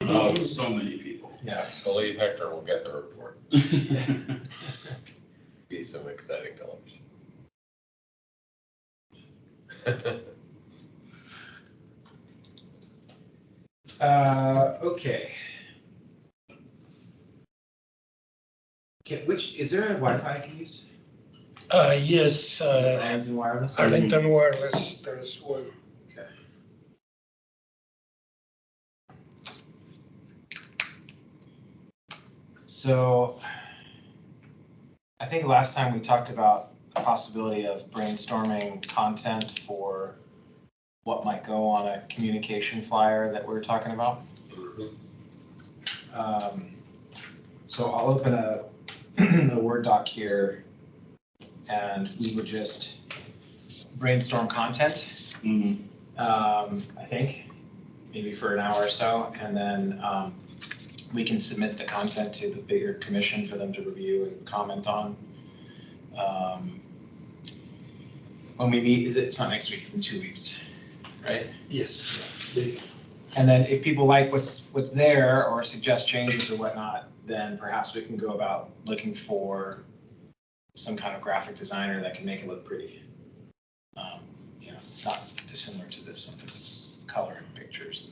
Oh, so many people. Yeah, believe Hector will get the report. Be some exciting television. Okay. Which, is there a Wi-Fi I can use? Yes, Arlington Wireless? Arlington Wireless, there's one. Okay. So, I think last time we talked about the possibility of brainstorming content for what might go on a communication flyer that we were talking about. So I'll open a Word doc here and we would just brainstorm content. Mhm. I think, maybe for an hour or so, and then we can submit the content to the bigger commission for them to review and comment on. When we meet, it's not next week, it's in 2 weeks, right? Yes. And then if people like what's there or suggest changes or whatnot, then perhaps we can go about looking for some kind of graphic designer that can make it look pretty. Not dissimilar to this, something color pictures,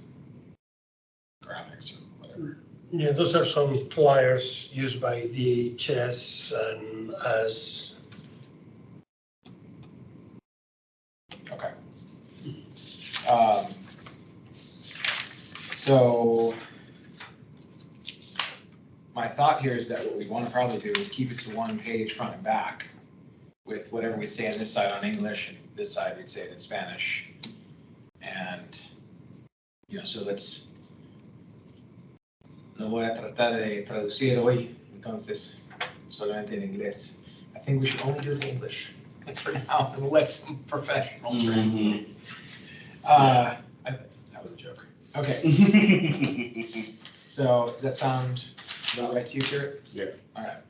graphics or whatever. Yeah, those are some flyers used by DHS and us. Okay. So my thought here is that what we want to probably do is keep it to one page front and back with whatever we say on this side on English and this side we'd say it in Spanish. And, so let's, no voy a tratar de traducir hoy, entonces solamente en inglés. I think we should only do it in English for now and let some professional translate. That was a joke. Okay. So does that sound about right to you, Kurt? Yeah. All right.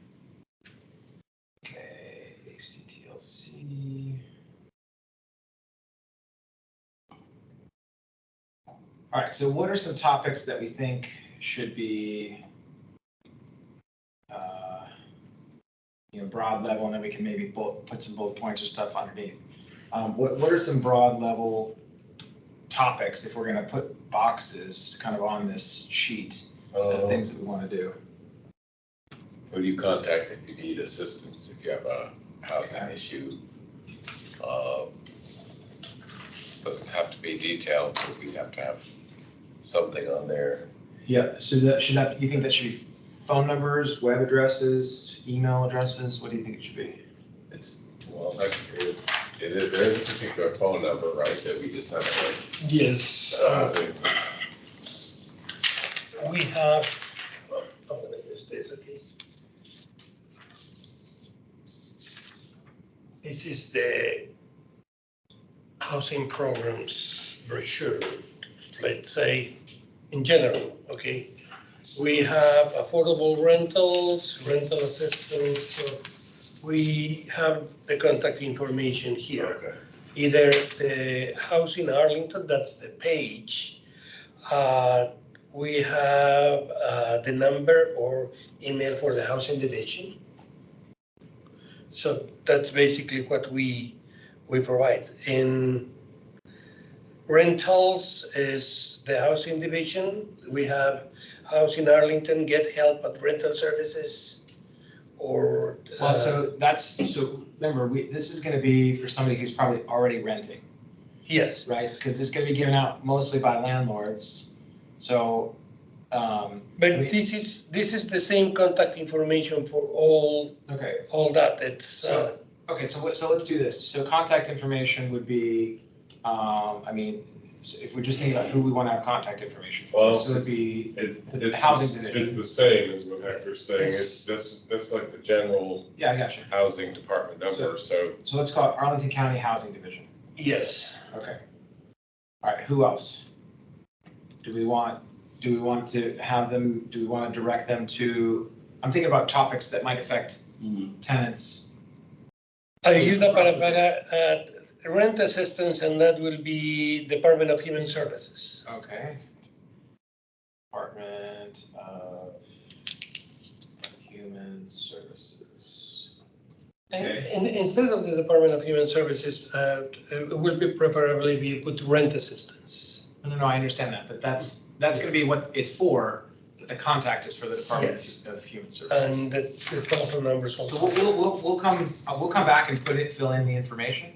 Okay, ACTLC. All right, so what are some topics that we think should be, broad level, and then we can maybe put some bullet points or stuff underneath. What are some broad level topics, if we're going to put boxes kind of on this sheet of things that we want to do? Who do you contact if you need assistance, if you have a housing issue? Doesn't have to be detailed, but we have to have something on there. Yeah, so you think that should be phone numbers, web addresses, email addresses? What do you think it should be? There is a particular phone number, right, that we just sent away. Yes. We have, I'm going to use this, okay. This is the housing programs brochure, let's say, in general, okay? We have affordable rentals, rental assistance. So we have the contact information here. Okay. Either the house in Arlington, that's the page. We have the number or email for the housing division. So that's basically what we provide. In rentals is the housing division. We have House in Arlington, Get Help at Rental Services, or. Well, so remember, this is going to be for somebody who's probably already renting. Yes. Right, because it's going to be given out mostly by landlords. So. But this is the same contact information for all. Okay. All that. It's. So let's do this. So contact information would be, if we're just thinking about who we want to have contact information for, Well, so it'd be the housing division. It's the same as what Hector's saying. It's that's like the general Yeah, I got you. housing department number. So let's call it Arlington County Housing Division. Yes. Okay. All right. Who else? Do we want to have them? Do we want to direct them to? I'm thinking about topics that might affect tenants. Ayuda para rent assistance, and that will be Department of Human Services. Okay. Department of Human Services. Okay. And instead of the Department of Human Services, it would be preferably be put rent assistance. No, I understand that, but that's gonna be what it's for, but the contact is for the Department Yes. of Human Services. And the telephone numbers So also. we'll come back and fill in the information.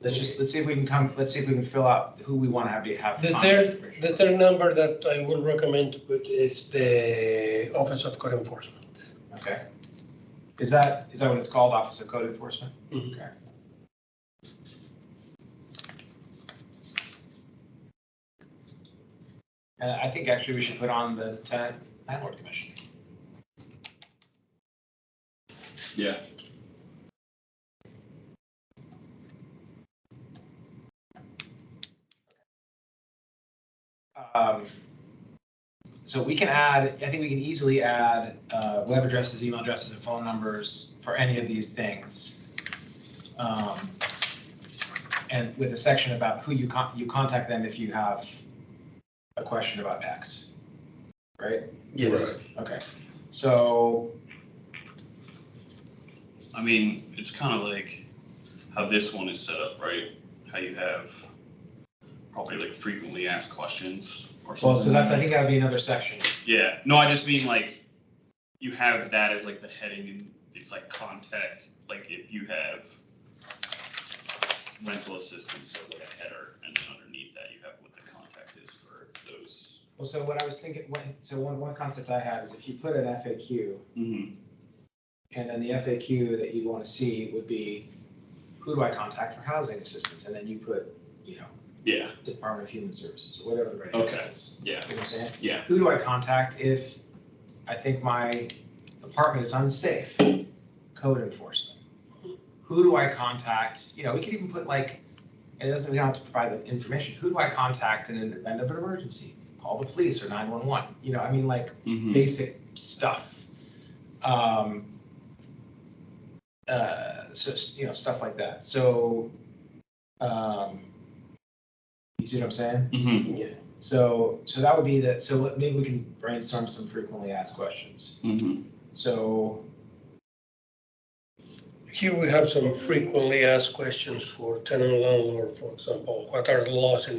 Let's see if we can fill out who we want to have The contact third, information. the third number that I would recommend to put is the Office of Code Enforcement. Okay. Is that what it's called, Office of Code Enforcement? Mhm. Okay. And I think actually we should put on the Tenant Landlord Commission. Yeah. So we can add, I think we can easily add web addresses, email addresses, and phone numbers for any of these things. And with a section about who you contact them if you have a question about X, right? Yes. Okay, so, I mean, it's kind of like how this one is set up, right? How you have probably like frequently asked questions or something. well, so that's, I think that would be another section. Yeah, no, I just mean like, you have that as like the heading and it's like contact, like if you have rental assistance or like a header and then underneath that you have what the contact is for those. Well, so what I was thinking, one concept I had is if you put an FAQ, Mm-hmm. and then the FAQ that you'd want to see would be, who do I contact for housing assistance? And then you put, Yeah, Department of Human Services, or whatever the right Okay. answer is. yeah, You know what I'm saying? yeah. Who do I contact if I think my apartment is unsafe? Code enforcement. Who do I contact? We could even put like, and it doesn't, we don't have to provide the information. Who do I contact in the event of an emergency? Call the police or 911. I mean, like Mm-hmm. basic stuff. So, stuff like that. So, you see what I'm saying? Mm-hmm. Yeah. So that would be so maybe we can brainstorm some frequently asked questions. Mm-hmm. So, Here we have some frequently asked questions for tenant landlord, for example. What are the laws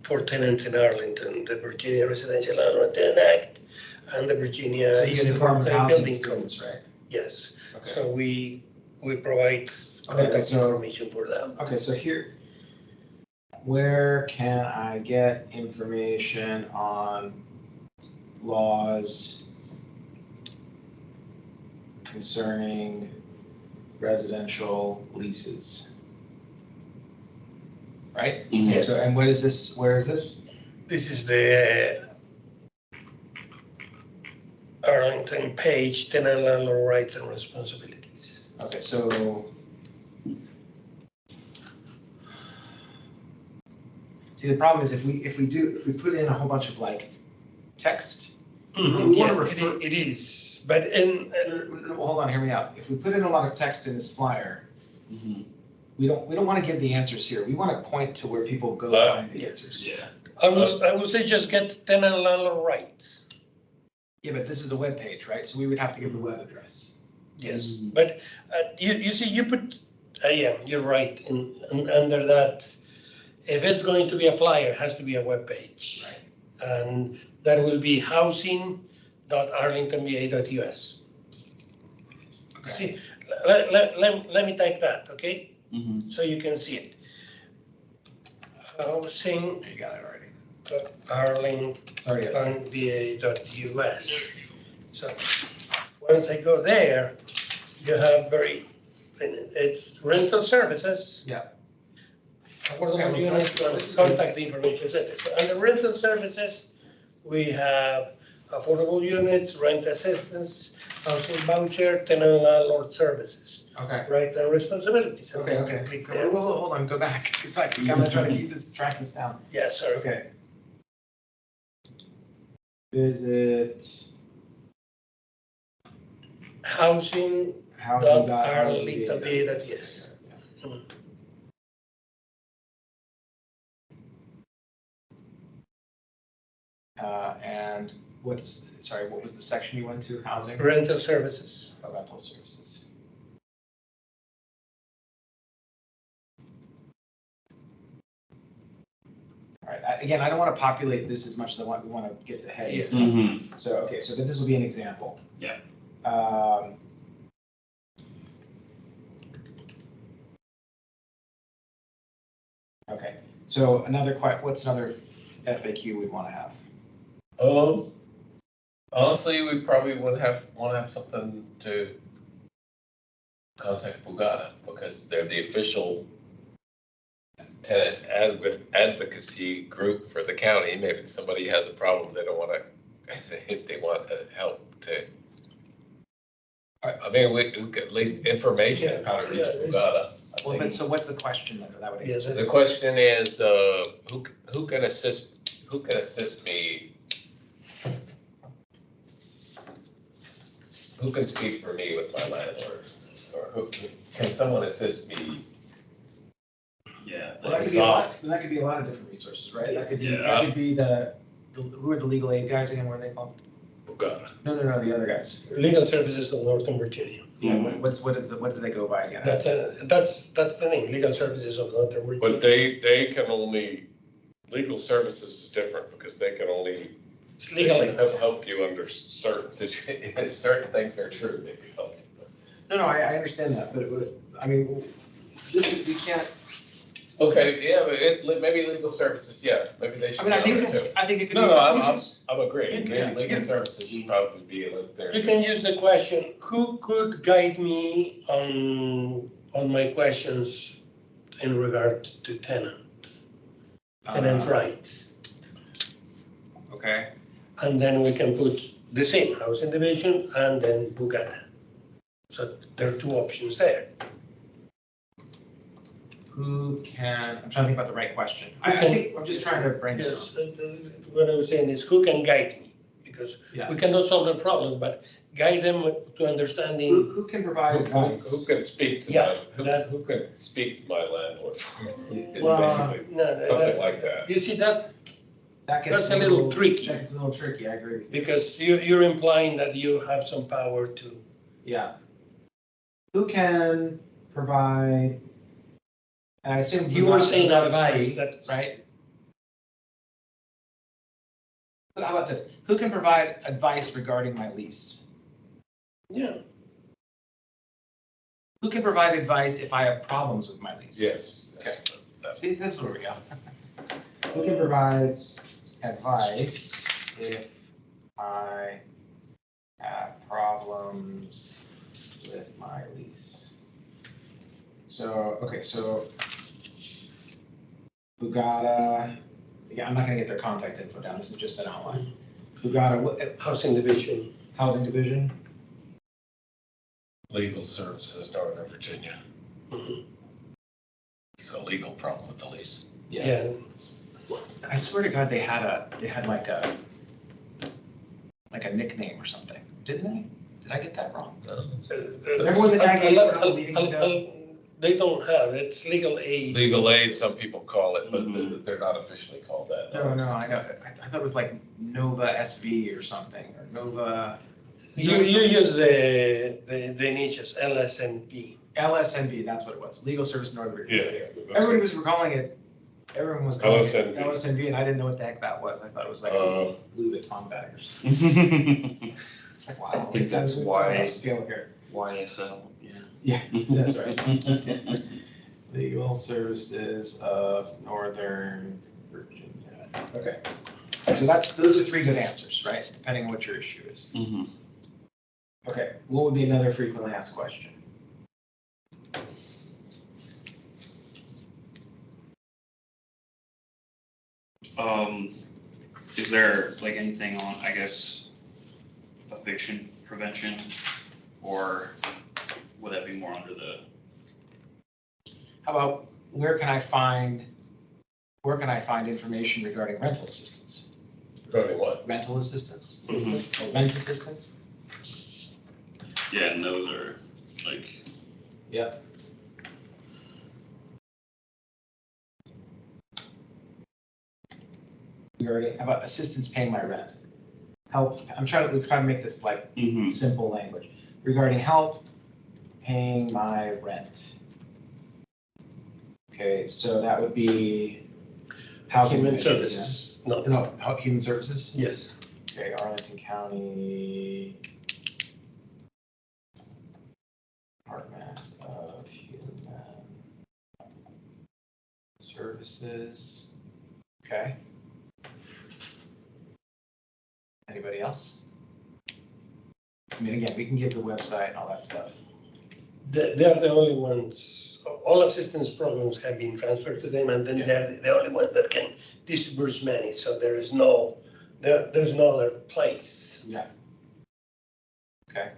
for tenants in Arlington, the Virginia Residential Landlord Tenant Act, and the Virginia so this is Uniform Department of Housing and Building Code? Students, right? Yes. Okay. So we provide Okay, contact so- information for them. Okay, so here, where can I get information on laws concerning residential leases? Right? Mhm. Okay, so, and what is this, where is this? This is the Arlington page, tenant landlord rights and responsibilities. Okay, so. See, the problem is if we put in a whole bunch of like text. We wanna Yeah, refer- it is, but No, hold on, hear me out. If we put in a lot of text in this flyer, Mm-hmm. we don't want to give the answers here. We want to point to where people go find the yeah. answers. Yeah. I would say just get tenant landlord rights. Yeah, but this is a web page, right? So we would have to give the web address. Yes, Mhm. but you see, you put, yeah, you're right, under that, if it's going to be a flyer, it has to be a web page. Right. And that will be housing.arlingtonva.us. Okay. See, let me type that, okay? Mm-hmm. So you can see it. Housing. You got it already. Arlington Sorry. VA.us. So once I go there, you have it's rental services. Yeah. Affordable Okay, well, so units, this is good. contact information center. So under rental services, we have affordable units, rent assistance, housing voucher, tenant landlord services, Okay. rights and responsibilities. And Okay. then Okay. you click there. Well, hold on. Go back. It's like I'm gonna try to track this down. Yes, sir. Okay. Visit Housing. housing.arlington.va.us. And sorry, what was the section you went to, housing? Rental services. Oh, rental services. All right, again, I don't want to populate this as much as we want to get the headings. Yes. Mhm. So, okay, so this will be an example. Yeah. Okay, so what's another FAQ we'd want to have? Honestly, we probably want to have something to contact Bugatti because they're the official tenant advocacy group for the county. Maybe somebody has a problem, they don't want to, they want help to. I mean, we get at least information of how to reach Bugatti. Well, but so what's the question that would Yes, answer? The question is, who can assist me? Who can speak for me with my landlord? Or can someone assist me? Yeah. Well, that could be a lot of different resources, right? That could be, who are the legal aid guys again, what are they called? Bugatti. No, the other guys. Legal services of Northern Virginia. Yeah, what do they go by again? That's the name, Legal Services of Northern Virginia. But they can only, legal services is different because they can only It's legal aid. help you under certain situations. If certain things are true, they can help you. No, I understand that, but I mean, we can't, Okay, yeah, but maybe legal services, yeah, maybe they should. I mean, be on there too. I think it could be. No, I'm agreeing. Yeah. Maybe legal services should probably be like there. You can use the question, who could guide me on my questions in regard to tenants rights? Okay, And then we can put the same housing division and then Bugatti. So there are two options there. I'm trying to think about the right question. Who I can- think, I'm just trying to brainstorm. Yes, what I was saying is who can guide me? Because Yeah. we cannot solve the problems, but guide them to understanding. Who can provide advice? Who can speak to Yeah, my, who can speak to my landlord for me? It's Well, basically No, something like that. You see, that That gets that's a little tricky. That gets a little tricky, I agree with you. because you're implying that you have some power to. Yeah. Who can provide, and I assume. You were saying Bugatti advice free, that. right? How about this? Who can provide advice regarding my lease? Yeah. Who can provide advice if I have problems with my lease? Yes. Okay. See, this is where we go. Who can provide advice if I have problems with my lease? So, okay, so Bugatti, yeah, I'm not gonna get their contact info down, this is just an outline. Bugatti, Housing division. housing division, Legal services, Northern Virginia. Mhm. It's a legal problem with the lease. Yeah. I swear to God, they had like a nickname or something, didn't they? Did I get that wrong? Remember when the guy gave a couple meetings ago? They don't have, it's legal aid. Legal aid, some people call it, but Mhm. they're not officially called that. No, I know, I thought it was like Nova SV or something, or Nova. You use the niches, LSNP. LSNV, that's what it was, Legal Service Northern Virginia. Yeah. Everyone was calling it LSNV. LSNV, and I didn't know what the heck that was. I thought it was like a Louis Vuitton bag or something. I It's like, wow. think that's we're why- Scale here. YSL, yeah. Yeah, that's right. Legal Services of Northern Virginia. Okay. So those are three good answers, right? Depending on what your issue is. Mhm. Okay, what would be another frequently asked question? Is there like anything on, I guess, eviction prevention, or would that be more under the? How about where can I find information regarding rental assistance? Regarding what? Rental assistance? Mhm. Or rent assistance? Yeah, and those are like, Yep. How about assistance paying my rent? help, I'm trying to make this like simple language. Regarding help paying my rent. Okay, so that would be housing. Human commission, services, yeah? no, No, human services? yes. Okay, Arlington County Department of Human Services. Okay. Anybody else? I mean, again, we can give the website and all that stuff. They're the only ones, all assistance programs have been transferred to them, and then they're the only ones that can disburse money, so there's no other place. Yeah. Okay.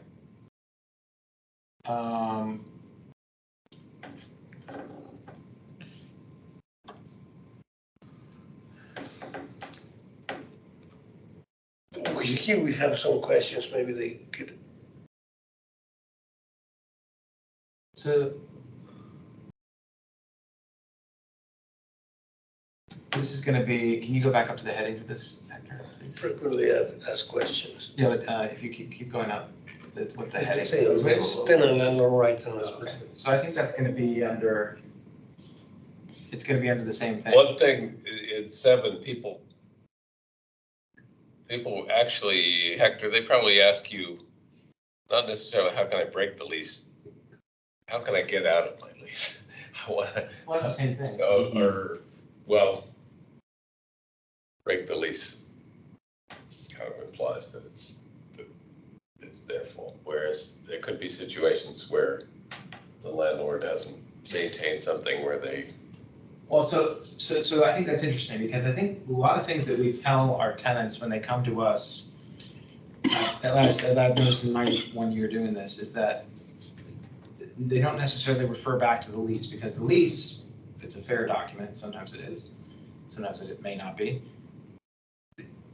Here we have some questions, maybe they could. So this is going to be, can you go back up to the heading for this, Hector, please? Frequently asked questions. Yeah, but if you keep going up, that's what the heading Say, is. tenant landlord rights and responsibilities. So I think that's going to be under, it's going to be under the same thing. One thing in 7, people actually, Hector, they probably ask you, not necessarily how can I break the lease, how can I get out of my lease? Well, it's the same thing. Or, well, break the lease kind of implies that it's their fault, whereas there could be situations where the landlord hasn't maintained something where they. Well, so I think that's interesting, because I think a lot of things that we tell our tenants when they come to us, at least that I've noticed in my 1 year doing this, is that they don't necessarily refer back to the lease, because the lease, if it's a fair document, sometimes it is, sometimes it may not be,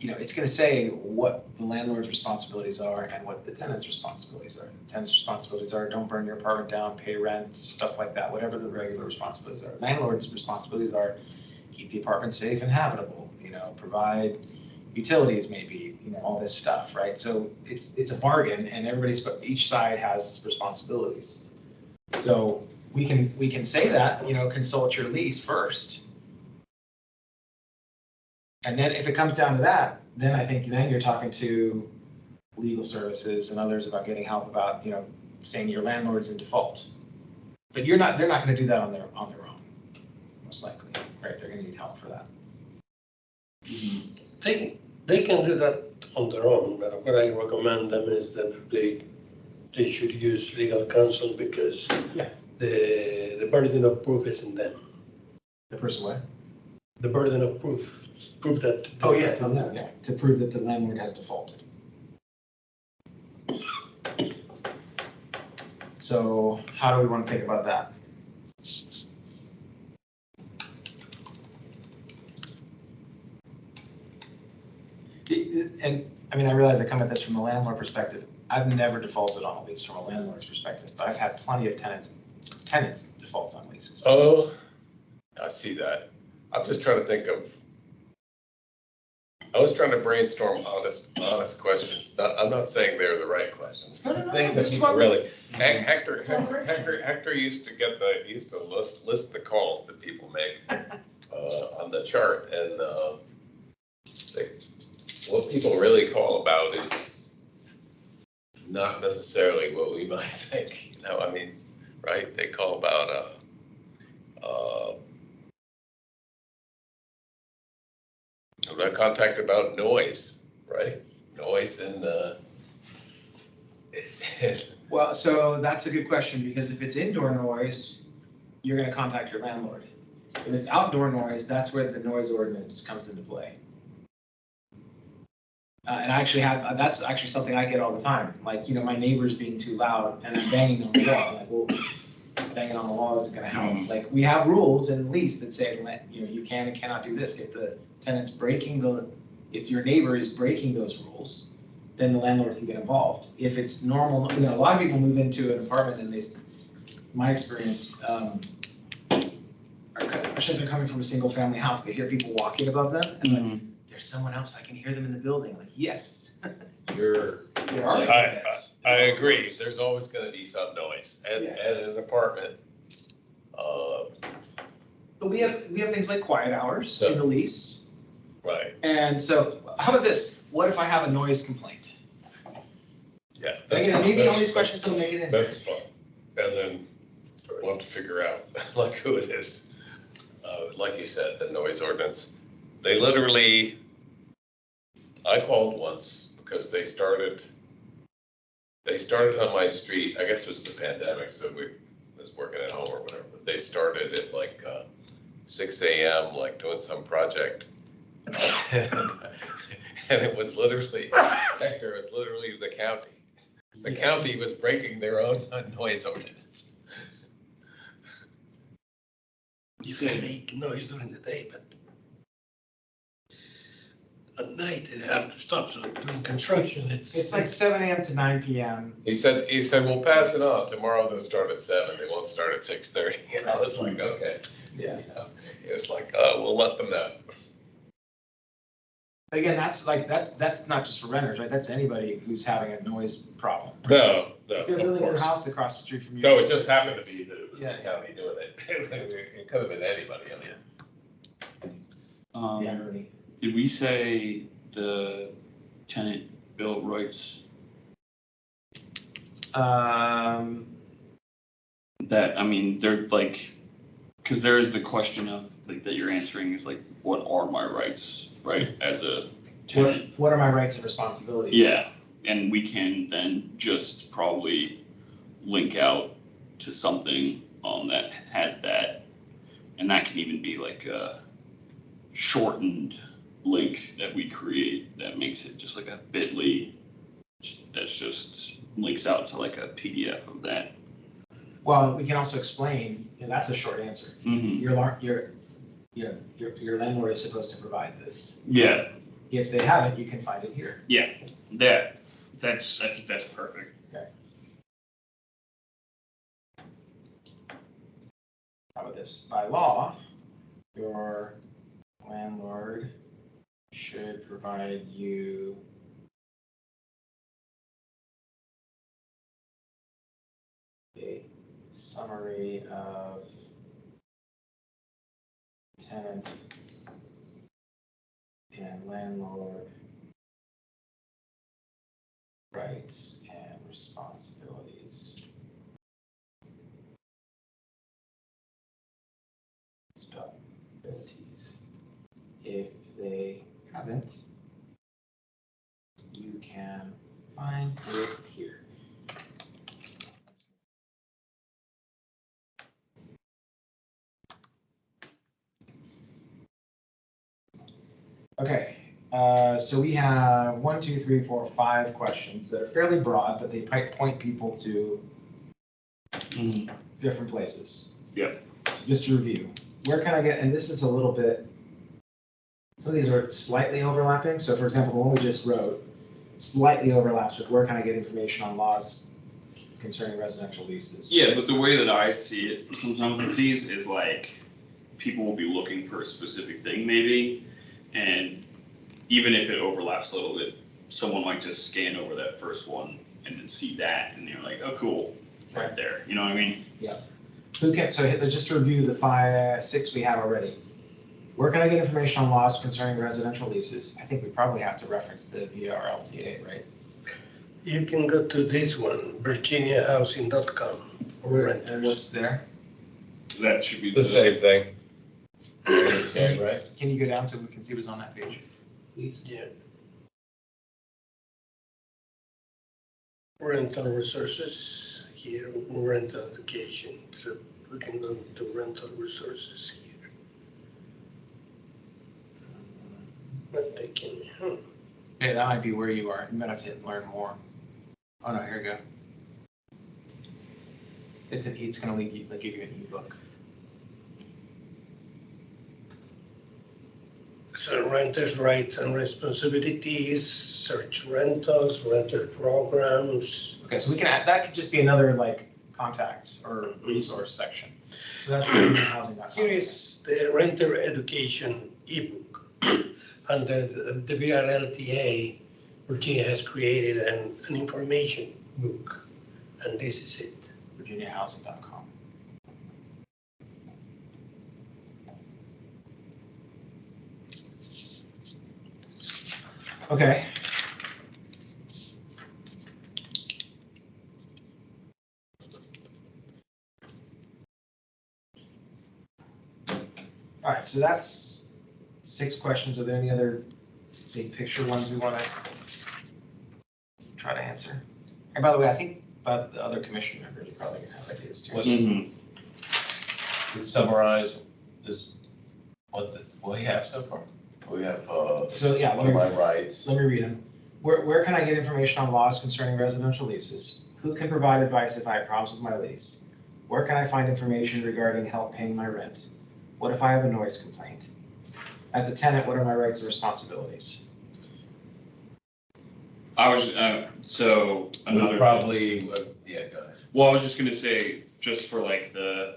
it's going to say what the landlord's responsibilities are and what the tenant's responsibilities are. The tenant's responsibilities are don't burn your apartment down, pay rent, stuff like that, whatever the regular responsibilities are. Landlord's responsibilities are keep the apartment safe and habitable, provide utilities, maybe, all this stuff, right? So it's a bargain, and each side has responsibilities. So we can say that, consult your lease first. And then if it comes down to that, then I think then you're talking to legal services and others about getting help about, saying your landlord's in default. But they're not going to do that on their own, most likely, right? They're going to need help for that. They can do that on their own, but what I recommend them is that they should use legal counsel, because the burden of proof is in them. The person what? The burden of proof that. Oh, yes, on them, to prove that the landlord has defaulted. So how do we want to think about that? And I mean, I realize I come at this from the landlord perspective. I've never defaulted on a lease from a landlord's perspective, but I've had plenty of tenants default on leases. Oh, I see that. I'm just trying to think of, I was trying to brainstorm honest questions. I'm not saying they're the right questions. No, Things that this is people what really, we're- Hector used to list the calls that people make on the chart, and what people really call about is not necessarily what we might think. I mean, right? They call about I'm not contacted about noise, right? Noise in the. Well, so that's a good question, because if it's indoor noise, you're going to contact your landlord. If it's outdoor noise, that's where the noise ordinance comes into play. And I actually that's actually something I get all the time. Like, my neighbor's being too loud and I'm banging on the wall. I'm like, well, banging on the wall isn't going to help. Like, we have rules in the lease that say, you can and cannot do this. If the tenant's if your neighbor is breaking those rules, then the landlord can get involved. If it's normal, a lot of people move into an apartment and my experience, especially if they're coming from a single family house, they hear people walking above them and there's someone else, I can hear them in the building, like, yes. I agree, there's always gonna be some noise, and an apartment. But we have things like quiet hours in the lease. Right, And so, how about this? What if I have a noise complaint? yeah. Maybe all these questions don't make it in. That's fun. And then we'll have to figure out like who it is. Like you said, the noise ordinance, they literally, I called once because they started on my street, I guess it was the pandemic, so we was working at home or whatever, but they started at like 6 a.m., like doing some project. And it was literally, Hector was literally the county. The county was breaking their own noise ordinance. You can make noise during the day, but at night they have to stop, so during construction, It's like 7 a.m. to 9 p.m. He said, we'll pass it on. Tomorrow they'll start at 7. They won't start at 6:30. And I was like, okay. Yeah. It was like, we'll let them know. But again, that's not just for renters, right? That's anybody who's having a noise problem. No, If they're of building your course. house across the street from you. No, it just happened to be that it was the Yeah. county doing it. It could have been anybody, I mean. Yeah, really. Did we say the tenant bill of rights? That, I mean, they're like, because there is the question of, like, that you're answering is like, what are my rights, right, as a tenant? What are my rights and responsibilities? Yeah, and we can then just probably link out to something that has that. And that can even be like a shortened link that we create that makes it just like a bit.ly that's just links out to like a PDF of that. Well, we can also explain, that's a short answer. Mm-hmm. Your landlord is supposed to provide this. Yeah, If they haven't, you can find it here. that's I think that's perfect. Okay. How about this? By law, your landlord should provide you a summary of tenant and landlord rights and responsibilities. Abilities. If they haven't, you can find it here. Okay, so we have 1, 2, 3, 4, 5 questions that are fairly broad, but they might point people to different places. Yep. Just to review, where can I get, and this is a little bit, some of these are slightly overlapping. So for example, the one we just wrote slightly overlaps with where can I get information on laws concerning residential leases. Yeah, but the way that I see it sometimes with these is like people will be looking for a specific thing maybe, and even if it overlaps a little bit, someone might just scan over that first one and then see that, and they're like, oh, cool, right there. You know what I mean? Yeah. Who can, so just to review the 6 we have already. Where can I get information on laws concerning residential leases? I think we probably have to reference the VRLTA, right? You can go to this one, virginiahousing.com for And renters. what's there? That should be The same thing. Okay, right? Can you go down so we can see what's on that page, please? Yeah. Rental resources here, rental education. So we can go to rental resources here. Not taking me, Yeah, that might be where you are. You might have to hit learn more. Oh no, here we go. It's gonna give you an ebook. So renters' rights and responsibilities, search rentals, renter programs. Okay, so we can add, that could just be another like contacts or resource section. So that's housing.com. Here is the renter education ebook. under the VRLTA, Virginia has created an information book, and this is it. VirginiaHousing.com. Okay. All right, so that's 6 questions. Are there any other big picture ones we want to try to answer? And by the way, I think about the other commission members are probably gonna have ideas too. Mhm. To summarize this, what we have so far. We have, So, yeah, what are my rights? let me read them. Where can I get information on laws concerning residential leases? Who can provide advice if I have problems with my lease? Where can I find information regarding help paying my rent? What if I have a noise complaint? As a tenant, what are my rights and responsibilities? I was, so another. Probably, yeah, go ahead. Well, I was just gonna say, just for like the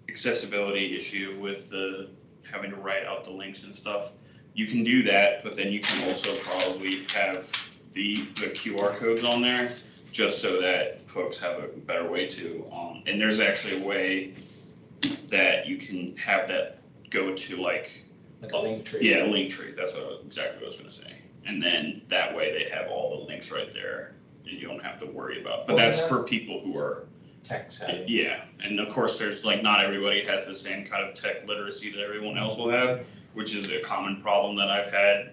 accessibility issue with the having to write out the links and stuff, you can do that, but then you can also probably have the QR codes on there, just so that folks have a better way to, and there's actually a way that you can have that go to like a link tree? Yeah, a link tree, that's exactly what I was gonna say. And then that way they have all the links right there, and you don't have to worry about, but that's for people who are, Tech savvy. yeah. And of course, there's like, not everybody has the same kind of tech literacy that everyone else will have, which is a common problem that I've had,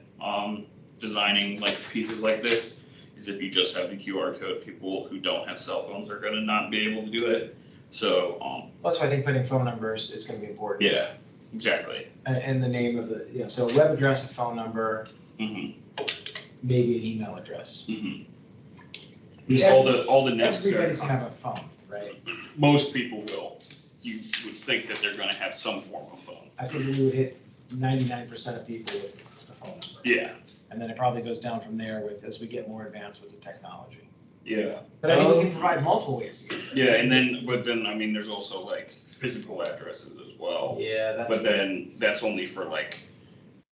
designing like pieces like this, is if you just have the QR code, people who don't have cell phones are gonna not be able to do it. So, That's why I think putting phone numbers is gonna be important. yeah, exactly. And the name of the, so web address, a phone number, Mm-hmm, maybe an email address. mm-hmm. Just all the necessary. Everybody's gonna have a phone, right? Most people will. You would think that they're gonna have some form of phone. I think we would hit 99% of people with a phone number. Yeah, And then it probably goes down from there as we get more advanced with the technology. yeah. But I think we can provide multiple ways to get there. Yeah, and then, but then, I mean, there's also like physical addresses as well. Yeah, But then that's only for like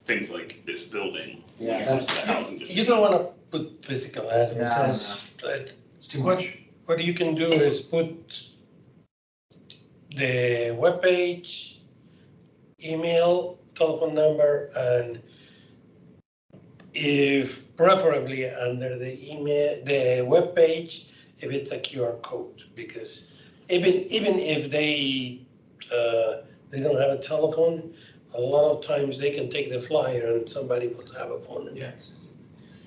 things like this building. Yeah, When it comes to that's- housing You don't want to put physical addresses, but it's too much. what you can do is put the webpage, email, telephone number, and if preferably under the email, the webpage, if it's a QR code, because even if they don't have a telephone, a lot of times they can take the flyer and somebody will have a phone number. Yeah.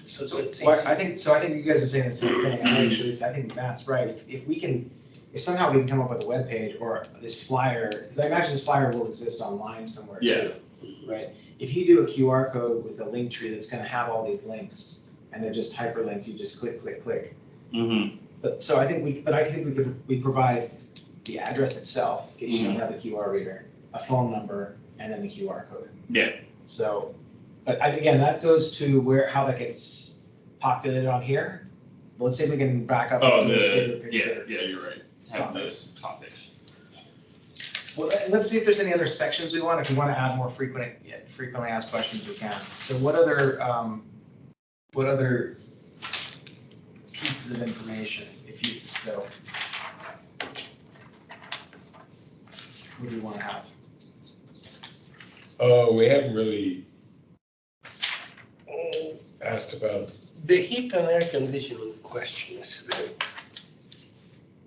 So it's Well, easy. I think you guys are saying the same thing. I think Matt's right. If somehow we can come up with a webpage or this flyer, because I imagine this flyer will exist online somewhere too. Yeah. Right? If you do a QR code with a link tree that's gonna have all these links and they're just hyperlinked, you just click, click, click. Mm-hmm, But I think we provide the address itself, in case you don't have the QR reader, a phone number, and then the QR code. yeah, So, but again, that goes to how that gets populated on here. But let's say we can back up. oh, and do a bigger yeah, picture. you're right. Have those topics. Well, let's see if there's any other sections we want. If we want to add more frequently asked questions, we can. So what other pieces of information, what do you want to have? Oh, we haven't really asked about, The heat and air conditioning question is very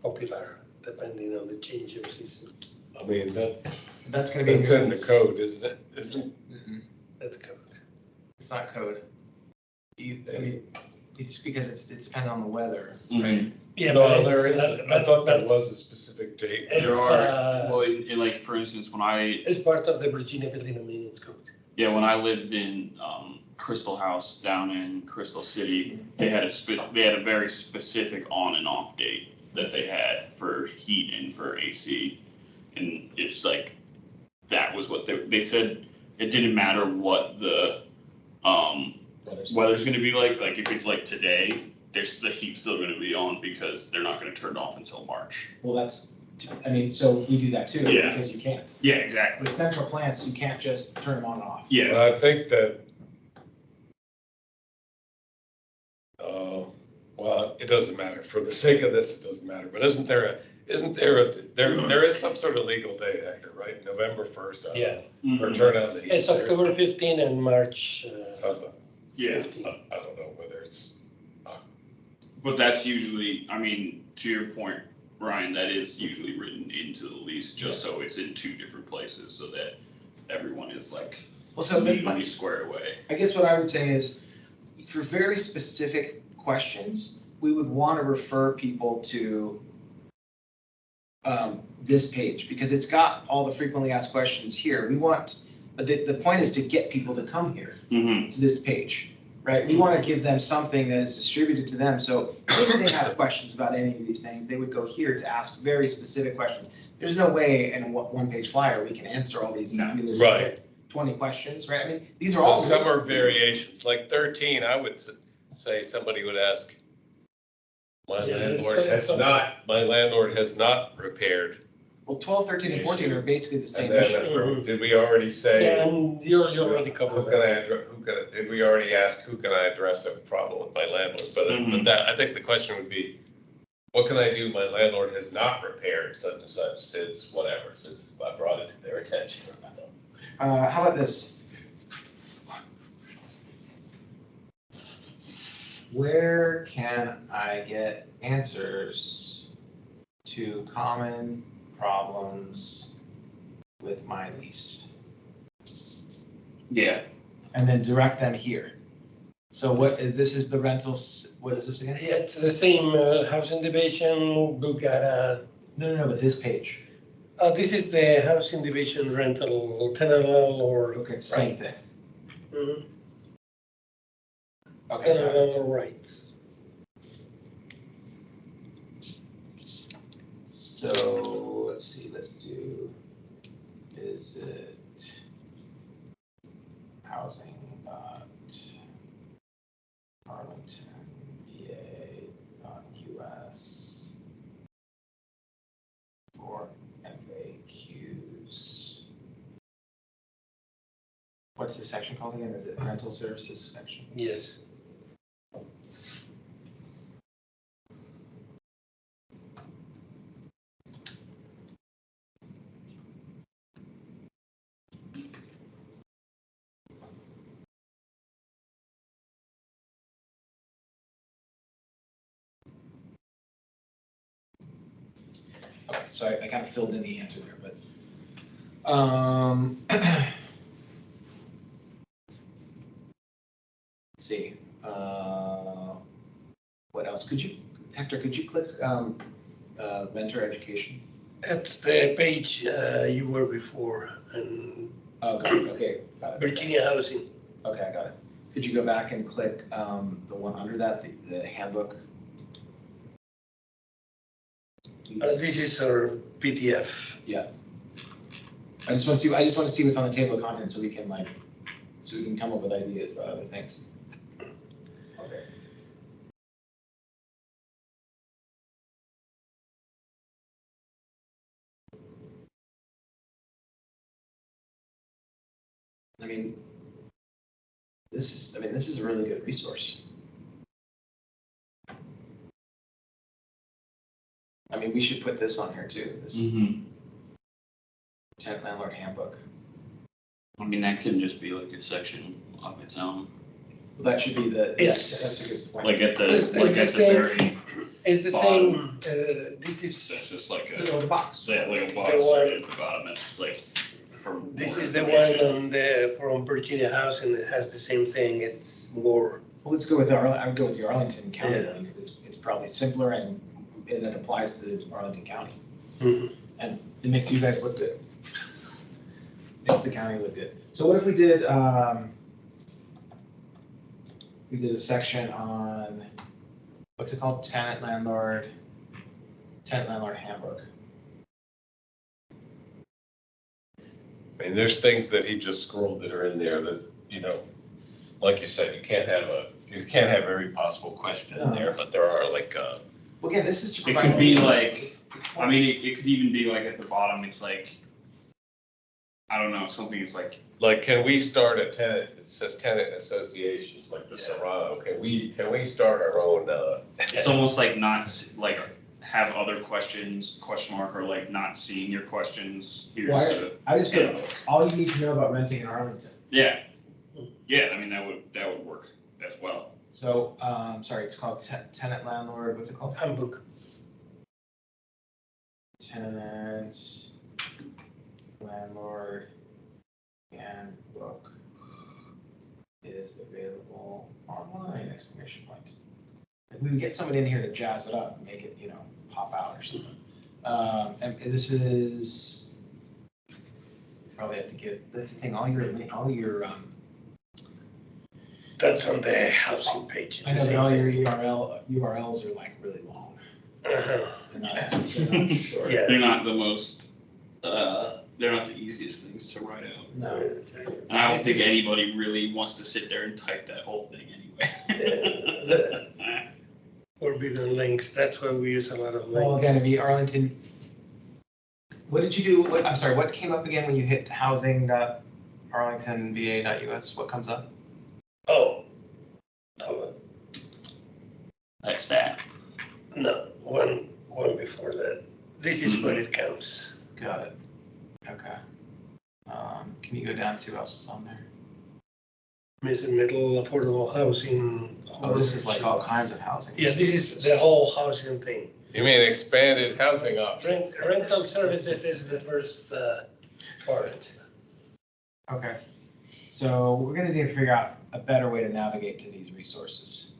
popular, depending on the change of season. I mean, That's going to be. that's in the code, isn't it? Isn't That's good. It's not code. It's because it's dependent on the weather, Mhm. right? Yeah, No, but there it's, is, I thought that was a specific date. There It's, are, well, like, for instance, when it's part of the Virginia Building and Maintenance Code. when I lived in, Crystal House down in Crystal City, they had a very specific on and off date that they had for heat and for AC. And it's like, that was what they said, it didn't matter what the, weather's gonna be like if it's like today, the heat's still gonna be on because they're not gonna turn it off until March. Well, that's I mean, so we do that too, Yeah. because you can't. Yeah, exactly. With central plants, you can't just turn them on and off. Yeah, But I think that, well, it doesn't matter. For the sake of this, it doesn't matter. But there is some sort of legal day, Hector, right? November 1st. Yeah. For turn on the heat. It's October 15 and March. Something. yeah. 15. I don't know whether it's, But that's usually, I mean, to your point, Ryan, that is usually written into the lease, just so it's in two different places, so that everyone is like Well, so legally squared away. I guess what I would say is, for very specific questions, we would want to refer people to this page, because it's got all the frequently asked questions here. But the point is to get people to come here, to this page, right? We want to give them something that is distributed to them, so if they have questions about any of these things, they would go here to ask very specific questions. There's no way in a one-page flyer we can answer all these. I mean, there's right. 20 questions, right? I mean, these are So all. some are variations, like 13, I would say somebody would ask, my landlord has not repaired. Well, 12, 13, and 14 are basically the And same then, issue. did we already say? Yeah, and you already Who covered can that. did we already ask, who can I address a problem with my landlord? But that, I think the question would be, what can I do? My landlord has not repaired such and such since whatever, since I brought it to their attention. How about this? Where can I get answers to common problems with my lease? Yeah. And then direct them here. So this is the rentals, what is this again? Yeah, it's the same housing division, book at, No, but this page. this is the housing division rental, tenant landlord. Okay, same thing. Mhm. Okay, Tenant got it. landlord rights. So, let's see, let's do, is it housing Arlington, PA.US for FAQs. What's this section called again? Is it rental services section? Yes. Okay, so I kind of filled in the answer there, but, let's see, what else? Hector, could you click, mentor education? That's the page you were before, and Oh, got it, okay, got it. Virginia Housing. Okay, I got it. Could you go back and click, the one under that, the handbook? This is our PDF. I just want to see what's on the table of contents so we can come up with ideas about other things. Okay. I mean, this is a really good resource. I mean, we should put this on here too, this tenant landlord handbook. I mean, that can just be like a section of its own, Well, that should be Yes. that's a good point. like at the, It's like the at the same- very, It's the Bottom. same, this that's is, just like You a, know, the box. that little The box one- right at the bottom, it's just like for. this more is the one information. from Virginia Housing, it has the same thing, it's more. Well, let's go with I would go with the Arlington County Yeah. one, because it's probably simpler and it applies to Arlington County. Mhm. And it makes you guys look good. Makes the county look good. So what if we did a section on, what's it called? Tenant landlord handbook. I mean, there's things that he just scrolled that are in there that, like you said, you can't have every possible question in there, but there are like, Well, again, this is to It provide. could be resources. like, I mean, it could even be like at the bottom, it's like, I don't know, something is like, Like, can we start a tenant, it says tenant associations, like the Yeah. Serrano, can we start our own, it's almost like like have other questions, question mark, or like not seeing your questions. Here's Why- the, I just put all you need to know about renting in Arlington. yeah. Yeah, I mean, that would work as well. So, sorry, it's called tenant landlord, what's it called? Handbook. Tenant landlord handbook is available online, exclamation point. If we would get someone in here to jazz it up, make it, pop out or something. And this is, probably have to give, that's the thing, all your, That's on the housing page. I know that all your URLs are like really long. Uh-huh. They're not short. Yeah. They're not the most, they're not the easiest things to write out. No. And I don't think anybody really wants to sit there and type that whole thing anyway. Or be the links, that's why we use a lot of Well, links. again, it'd be Arlington. What did you do? I'm sorry, what came up again when you hit housing.arlingtonva.us? What comes up? Oh, hold on. That's that. No, one before that. This is what it counts. Got it. Okay. Can you go down and see what else is on there? Missing middle, affordable housing. Oh, this is like all kinds of housing. Yeah, this is the whole housing thing. you mean expanded housing options? Rental services is the first part. Okay. So we're gonna need to figure out a better way to navigate to these resources.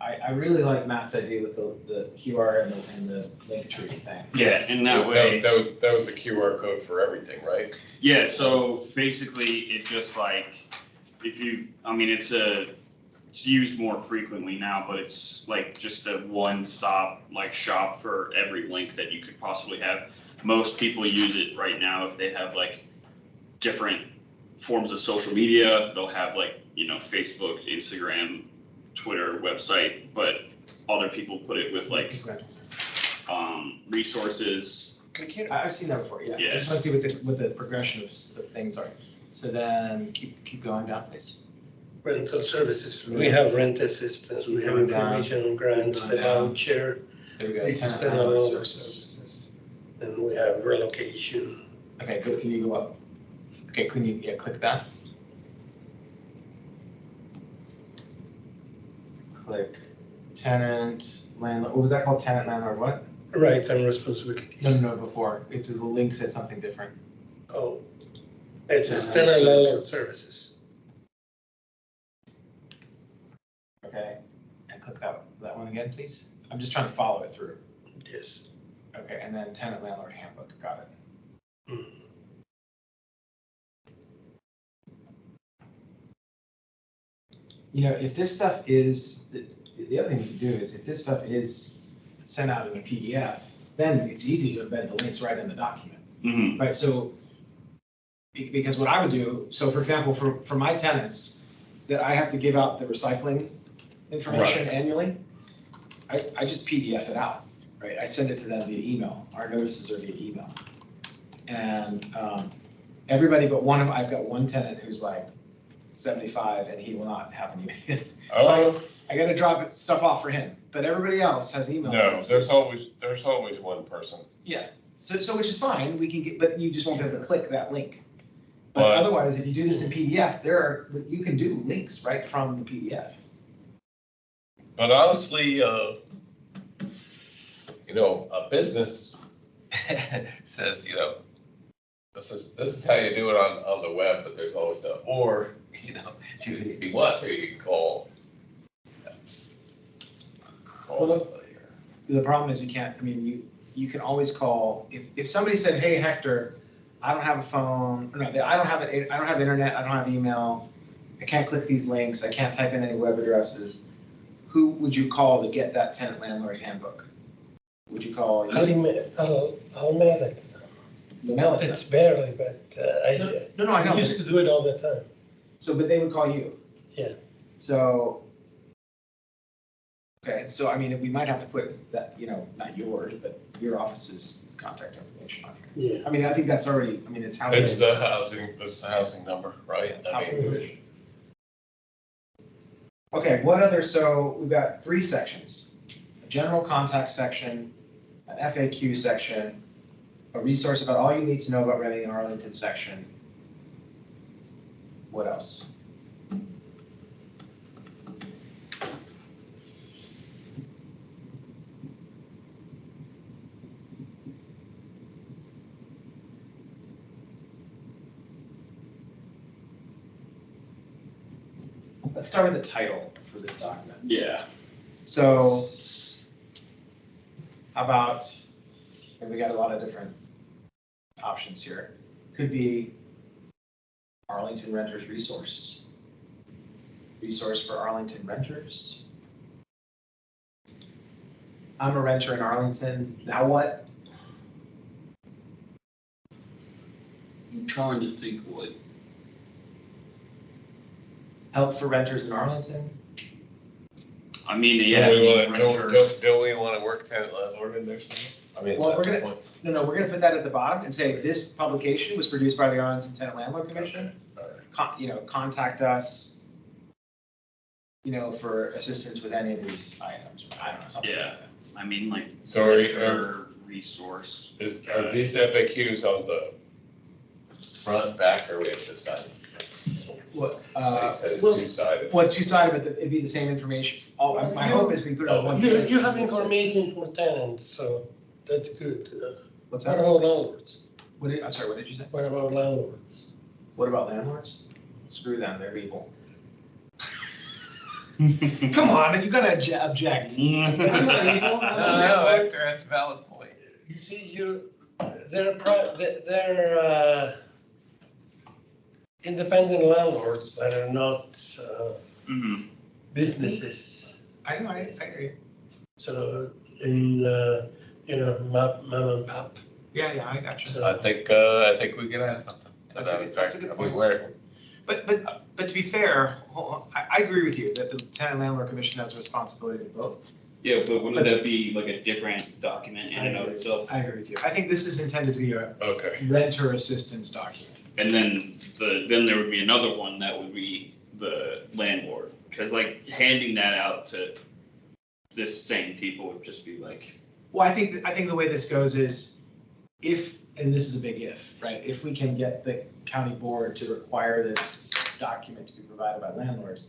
I really like Matt's idea with the QR and the link tree thing. Yeah, and that way. That was the QR code for everything, right? Yeah, so basically it just like, it's used more frequently now, but it's like just a one-stop like shop for every link that you could possibly have. Most people use it right now if they have like different forms of social media. They'll have like, Facebook, Instagram, Twitter, website, but other people put it with like resources. I've seen that before, yeah. Yeah. I just want to see what the progression of things are. So then keep going down, please. Rental services, we have rent assistance, we have Going down. information on grants, the Going down. voucher. There we go. This is Tenant the landlord landlord services. services. And we have relocation. Okay, good. Can you go up? Okay, click that. Click tenant landlord. What was that called? Tenant landlord what? Rights and responsibilities. No, before. It's the link said something different. Oh, it's a Tenant standard services. landlord services. Okay, and click that one again, please. I'm just trying to follow it through. Yes. Okay, and then tenant landlord handbook. Got it. Mm. If this stuff is, the other thing you can do is if this stuff is sent out in a PDF, then it's easy to embed the links right in the document, Mhm. right? So, because what I would do, so for example, for my tenants, that I have to give out the recycling information annually, I just PDF it out, right? I send it to them via email. Our notices are via email. And everybody but one I've got one tenant who's like 75 and he will not have an email. So I gotta drop stuff off for him, but everybody else has email No, addresses. there's always one person. Yeah, so which is fine, we can get, but you just won't be able to click that link. But But- otherwise, if you do this in PDF, you can do links right from the PDF. But honestly, a business says, this is how you do it on the web, but there's always if you want to, you can call. Somebody here. The problem is you can't, you can always call, if somebody said, hey, Hector, I don't have a phone, no, I don't have internet, I don't have email, I can't click these links, I can't type in any web addresses, who would you call to get that tenant landlord handbook? Would you call? I'll mail it. You'll mail it to It's them. barely, but No, I know. I used to do it all the time. So, but they would call you. Yeah. So Okay, so I mean, we might have to put that, not yours, but your office's contact information on here. Yeah. I mean, I think that's already, I mean, it's housing. It's the housing number, right? It's I housing mean, division. Okay, what other, so we've got 3 sections. A general contact section, an FAQ section, a resource about all you need to know about renting in Arlington section. What else? Let's start with the title for this document. Yeah. So, how about, and we got a lot of different options here. Could be Arlington Renters Resource. Resource for Arlington renters. I'm a renter in Arlington, now what? I'm trying to think what. Help for renters in Arlington? I mean, yeah. Renter- Don't we want to work tenant landlord in there somewhere? I mean, Well, that's we're the gonna- point. No, we're gonna put that at the bottom and say this publication was produced by the Arlington Tenant Landlord Commission. Contact us, for assistance with any of these items, I don't know, something like Yeah. that. I mean, like. So are renter resource. Are these FAQs on the front, back, or we have to decide? What, You said it's well, two-sided. well, it's two-sided, but it'd be the same information. My hope is we put it on one. You, page. you have information for tenants, so that's good. What's What that? about landlords? I'm sorry, what did you say? What about landlords? What about landlords? Screw them, they're evil. Come on, you gotta object. I'm not evil, I'm No, a no, landlord. Hector, that's a valid point. You see, they're independent landlords that are not Mhm. businesses. I know, I agree. So in, mom and pop. Yeah, I got you. So- I think we can add something to That's a that good- effect. that's a good I mean, point. where, But to be fair, I agree with you that the Tenant Landlord Commission has a responsibility to both. Yeah, but wouldn't that be like a different document in and of itself? I agree with you. I think this is intended to be a okay. renter assistance document. And then then there would be another one that would be the landlord, because like handing that out to this same people would just be like. Well, I think the way this goes is if, and this is a big if, right? If we can get the county board to require this document to be provided by landlords,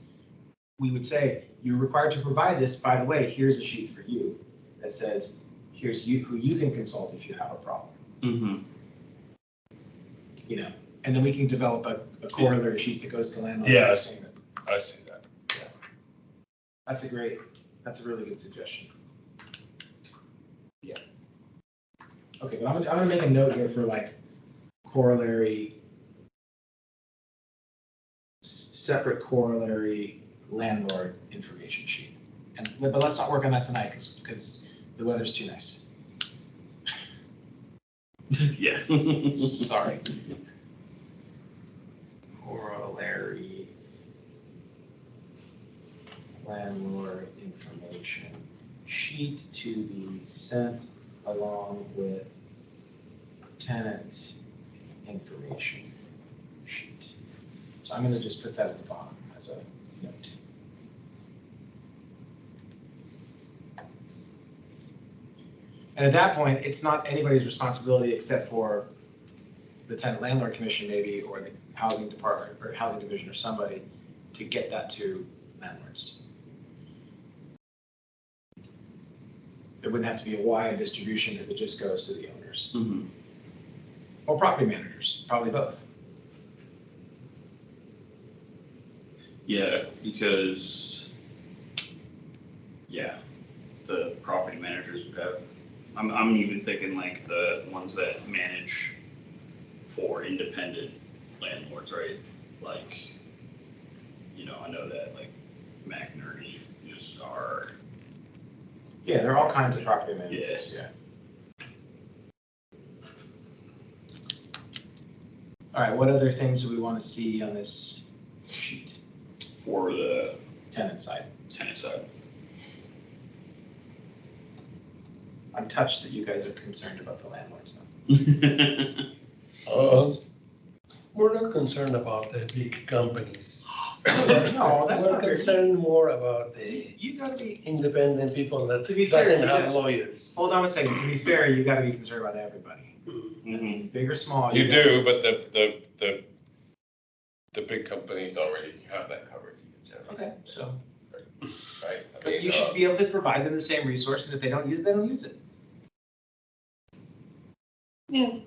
we would say, you're required to provide this, by the way, here's a sheet for you that says, here's who you can consult if you have a problem, Mm-hmm. And then we can develop a corollary sheet that goes to landlords. Yes. saying that. I see that. That's a really good suggestion. Yeah. Okay, but I'm gonna make a note here for like corollary, separate corollary landlord information sheet. But let's not work on that tonight because the weather's too nice. Yeah. Sorry. Corollary landlord information sheet to be sent along with tenant information sheet. So I'm gonna just put that at the bottom as a note. And at that point, it's not anybody's responsibility except for the tenant landlord commission maybe, or the housing department or housing division or somebody to get that to landlords. There wouldn't have to be a wide distribution because it just goes to the owners. Mhm. Or property managers, probably both. Yeah, because, yeah, the property managers would have, I'm even thinking like the ones that manage for independent landlords, right? Like, I know that like McNerney is our, Yeah, there are all kinds of property managers, yeah. All right, what other things do we want to see on this sheet, for the tenant side? tenant side. I'm touched that you guys are concerned about the landlords now. We're not concerned about the big companies. No, that's We're not very. concerned more about the You gotta be, independent people that To be fair, doesn't you have got- lawyers. hold on one second, to be fair, you gotta be concerned about everybody. Mhm. Big or small. You gotta- do, but the big companies already have that covered. Okay, so, Right? I but mean, you should be able to provide them the same resource, and if they don't use it, they don't use it. Yeah,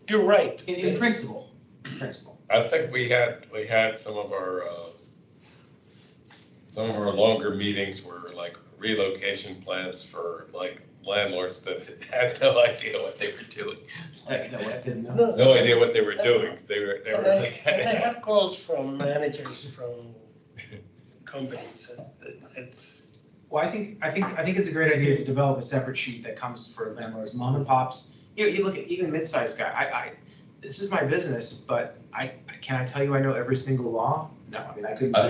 you're right. In principle, I think we had some of our longer meetings were like relocation plans for like landlords that had no idea what they were doing. That what didn't know. No idea what they were doing. They were And like. I have calls from managers from companies. It's, Well, I think it's a great idea to develop a separate sheet that comes for landlords, mom and pops. You look at even mid-sized guy, this is my business, but can I tell you I know every single law? No, I mean, I couldn't tell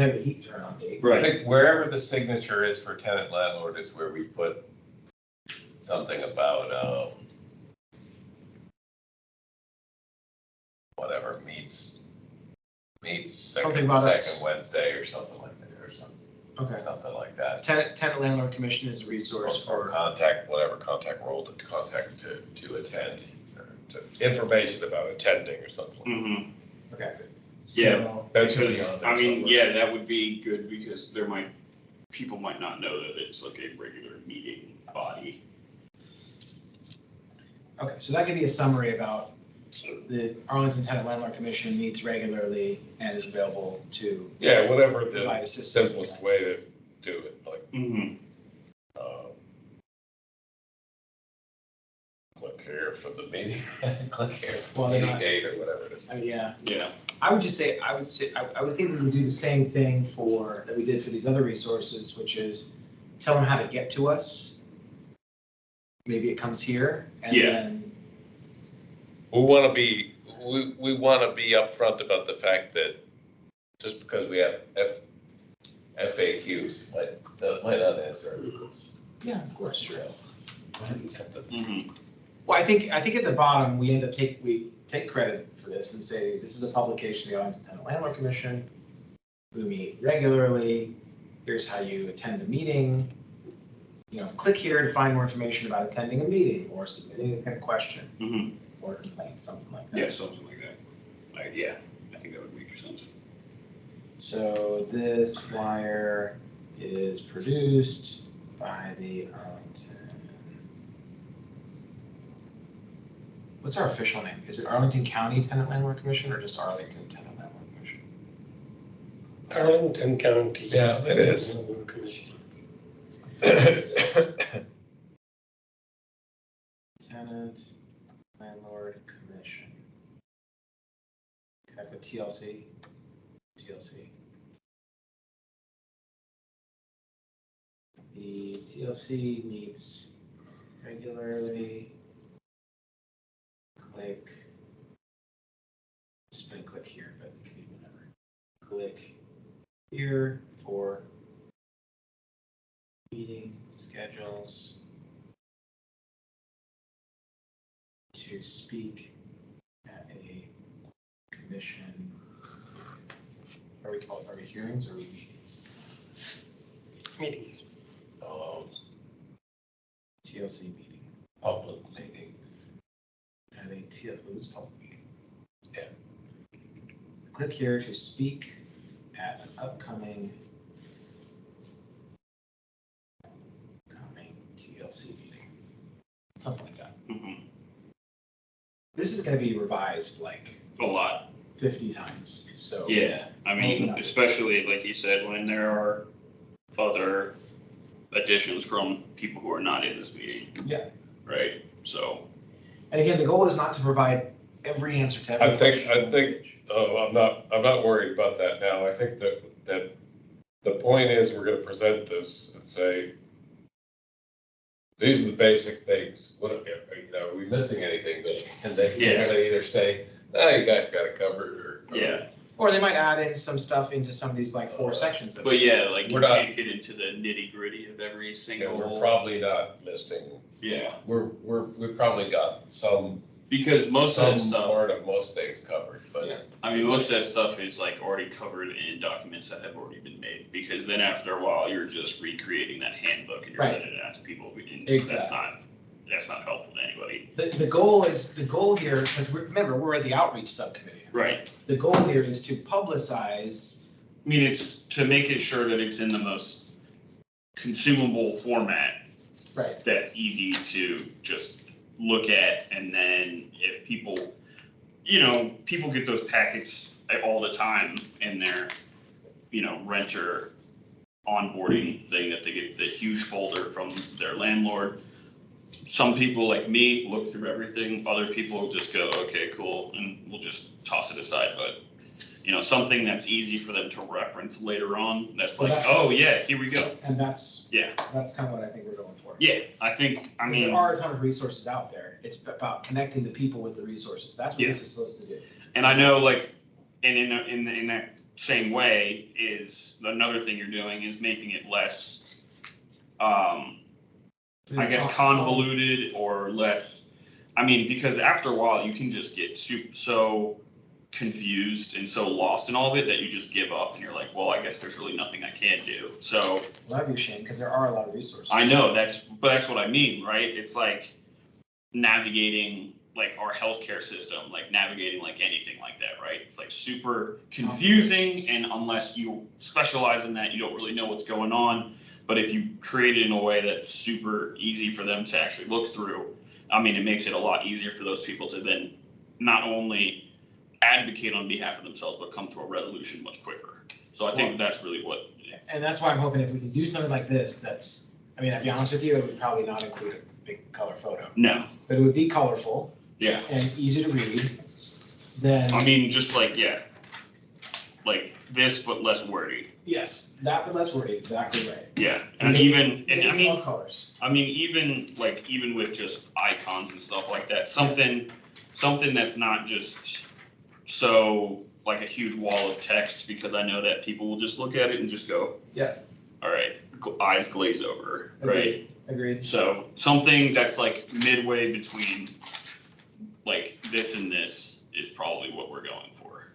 you the heat turn on date. I think wherever the signature is for tenant landlord is where we put something about, whatever, meets Something second about us. Wednesday or something like that, or Okay. something like that. Tenant landlord commission is a resource Or for, contact, whatever contact role to contact to attend, or to information about attending or something. Mhm. okay. Yeah. So- That should be Because, on there I mean, somewhere. yeah, that would be good because people might not know that it's like a regular meeting body. Okay, so that could be a summary about So, the Arlington Tenant Landlord Commission meets regularly and is available to Yeah, whatever the provide assistance. simplest way to do it, like, mhm. click here for the meeting, click here for Well, the they're meeting not- date or whatever it is. Yeah, Yeah. I would think we would do the same thing that we did for these other resources, which is tell them how to get to us. Maybe it comes here and Yeah. then, We want to be upfront about the fact that just because we have FAQs might not answer every question. yeah, of course, sure. Mhm. Well, I think at the bottom, we take credit for this and say, this is a publication of the Arlington Tenant Landlord Commission. We meet regularly. Here's how you attend a meeting. Click here to find more information about attending a meeting or submitting a question Mhm. or complaint, something like that. Yeah, something like that. Yeah, I think that would make sense. So this flyer is produced by the Arlington. What's our official name? Is it Arlington County Tenant Landlord Commission or just Arlington Tenant Landlord Commission? Arlington County. Yeah, it is. Commission. Tenant Landlord Commission. Can I put TLC? TLC. The TLC meets regularly. Click. Just put a click here, but it can be whatever. Click here for meeting schedules to speak at a commission. Are we hearings or are we meetings? Meetings. TLC meeting. Public meeting. At a TLC, well, this is public meeting. Yeah. Click here to speak at an upcoming TLC meeting. Something like that. Mhm. This is gonna be revised like A lot. 50 times, so. Yeah, I mean, especially like you said, when there are other additions from people who are not in this meeting. Yeah. Right, so. And again, the goal is not to provide every answer to every I think- question. on the page. I'm not worried about that now. I think that the point is we're gonna present this and say, these are the basic things. What, are we missing anything? And they Yeah. either say, no, you guys got it covered, or Yeah. Or they might add in some stuff into some of these like 4 sections. Of But yeah, like you We're not- can't get into the nitty gritty of every Yeah, single. we're probably not missing, Yeah, we've probably got some because most of that stuff, part of most things covered, but. Yeah. I mean, most of that stuff is like already covered in documents that have already been made. Because then after a while, you're just recreating that handbook and you're Right. sending it out to people. And Exactly. that's not helpful to anybody. The goal here, because remember, we're at the outreach subcommittee. Right. The goal here is to publicize. I mean, it's to make it sure that it's in the most consumable format Right. that's easy to just look at. And then if people, people get those packets all the time in their, renter onboarding thing that they get the huge folder from their landlord. Some people like me look through everything. Other people will just go, okay, cool, and we'll just toss it aside. But something that's easy for them to reference later on. That's Well, like, that's- oh yeah, here we go. And that's Yeah, kind of what I think we're going for. yeah. I think. I 'Cause mean, there are a ton of resources out there. It's about connecting the people with the resources. That's what Yeah. this is supposed to do. and I know like, and in that same way is another thing you're doing is making it less. I guess convoluted or less, because after a while you can just get so confused and so lost in all of it that you just give up and you're like, well, I guess there's really nothing I can do. So Well, that'd be a shame because there are a lot of resources. I know but that's what I mean, right? It's like navigating like our healthcare system, like navigating like anything like that, right? It's like super confusing and unless you specialize in that, you don't really know what's going on. But if you create it in a way that's super easy for them to actually look through, it makes it a lot easier for those people to then not only advocate on behalf of themselves, but come to a resolution much quicker. So I think that's really what. And that's why I'm hoping if we can do something like this, I'll be honest with you, it would probably not include a big color photo, No, but it would be colorful yeah. and easy to read. Then, Just like, yeah, like this, but less wordy. yes, that, but let's wordy, exactly right. Yeah, And even Small colors. even with just icons and stuff like that, something that's not just so like a huge wall of text, because I know that people will just look at it and just go, Yeah. all right, eyes glaze over, right? Agreed. So something that's like midway between like this and this is probably what we're going for.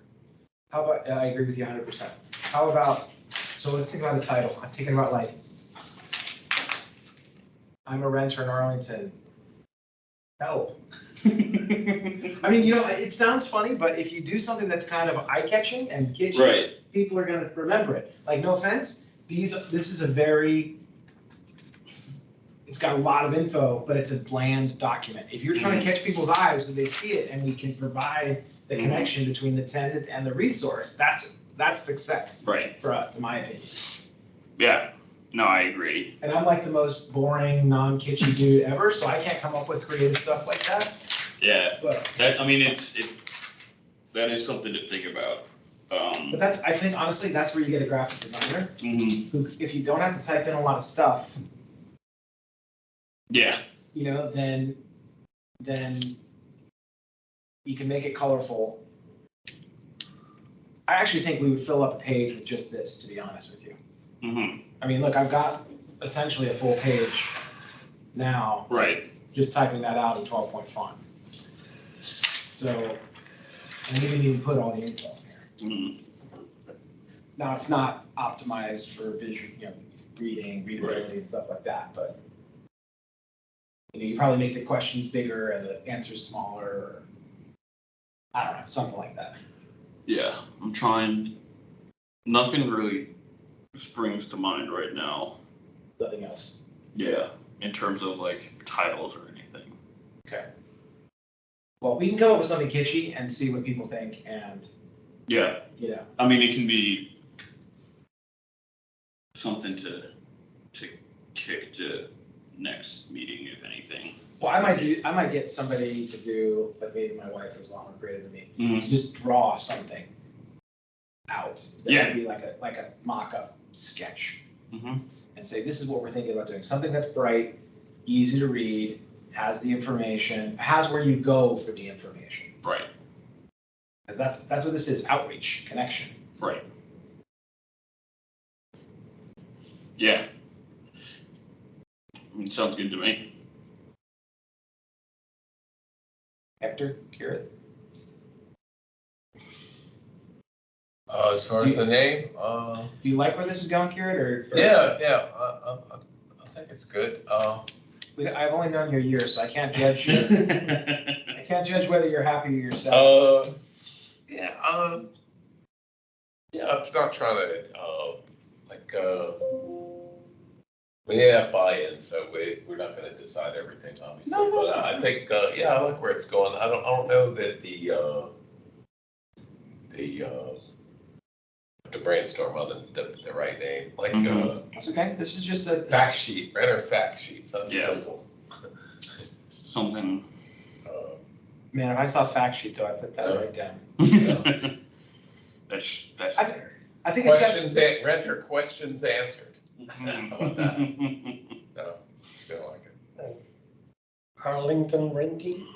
How about, I agree with you 100%. How about, so let's think about a title. I'm thinking about like, I'm a renter in Arlington. Help. It sounds funny, but if you do something that's kind of eye-catching and kitschy, Right. people are gonna remember it. Like, no offense, this is a very, it's got a lot of info, but it's a bland document. If you're trying to catch people's eyes so they see it and we can provide the connection between the tenant and the resource, that's success Right. for us, in my opinion. Yeah. No, I agree. And I'm like the most boring, non-kitschy dude ever, so I can't come up with creative stuff like that. Yeah. But That is something to think about. I think honestly, that's where you get a graphic designer Mhm. who, if you don't have to type in a lot of stuff, Yeah. then you can make it colorful. I actually think we would fill up a page with just this, to be honest with you. Hmm. Look, I've got essentially a full page now, Right. just typing that out in 12-point font. So, and we didn't even put all the info in here. Mhm. Now, it's not optimized for visual, readability and stuff like that, but you probably make the questions bigger and the answers smaller, or I don't know, something like that. Yeah. I'm trying. Nothing really springs to mind right now. Nothing else. Yeah. In terms of like titles or anything. Okay. Well, we can come up with something kitschy and see what people think, and Yeah. It can be something to kick to next meeting, if anything. well, I might get somebody to do, like maybe my wife who's a lot more creative than me, Mhm. to just draw something out. That Yeah. would be like a mock-up sketch, Mhm. and say, this is what we're thinking about doing. Something that's bright, easy to read, has the information, has where you go for the information. Right. Because that's what this is, outreach, connection. Right. Yeah. I mean, sounds good to me. Hector, Garrett? As far as the name, Do you like where this is going, Garrett, or? yeah, I think it's good. I've only known you a year, so I can't judge you. I can't judge whether you're happy with yourself. Yeah, I'm not trying to, we have buy-in, so we're not gonna decide everything, obviously. No. But I think, I like where it's going. I don't know that to brainstorm on the right name, like, That's okay, this is just a. fact sheet, renter fact sheet, something Yeah. simple. Something. Man, if I saw fact sheet though, I'd put that right down. That's I fair. I think it's got. Questions, renter questions answered. How about that? No, don't like it. Arlington renting?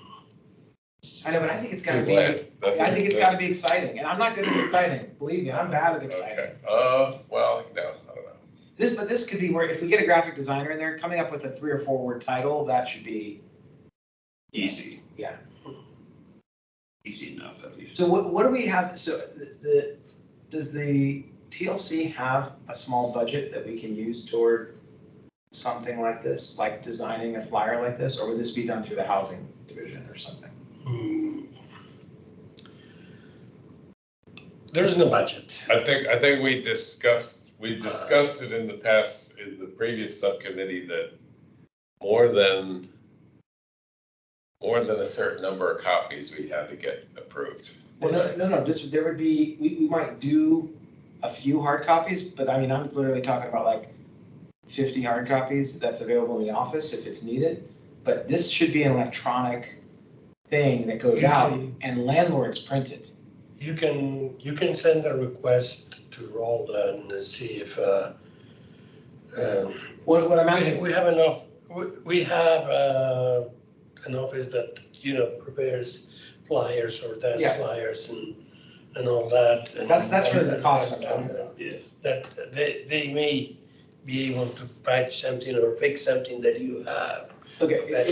I know, but I think it's gotta Too be, bland. That's I a think good it's thing. gotta be exciting, and I'm not good at exciting, believe me, I'm bad at exciting. Okay, well, no, I don't know. But this could be where, if we get a graphic designer in there, coming up with a 3 or 4 word title, that should be, Easy. yeah. Easy enough, at least. So what do we have, so does the TLC have a small budget that we can use toward something like this, like designing a flyer like this, or would this be done through the housing division or something? There's no budget. I think we discussed it in the past, in the previous subcommittee, that more than a certain number of copies we had to get approved. Well, no, there would be, we might do a few hard copies, but I mean, I'm literally talking about like 50 hard copies that's available in the office if it's needed. But this should be an electronic thing that goes out and landlords print it. You can send a request to Rolda and see if, What I'm asking, we have enough, we have an office that, prepares flyers or does Yeah. flyers and all that. And that's really the cost I'm talking about. Yeah. That they may be able to patch something or fix something that you have. Okay, But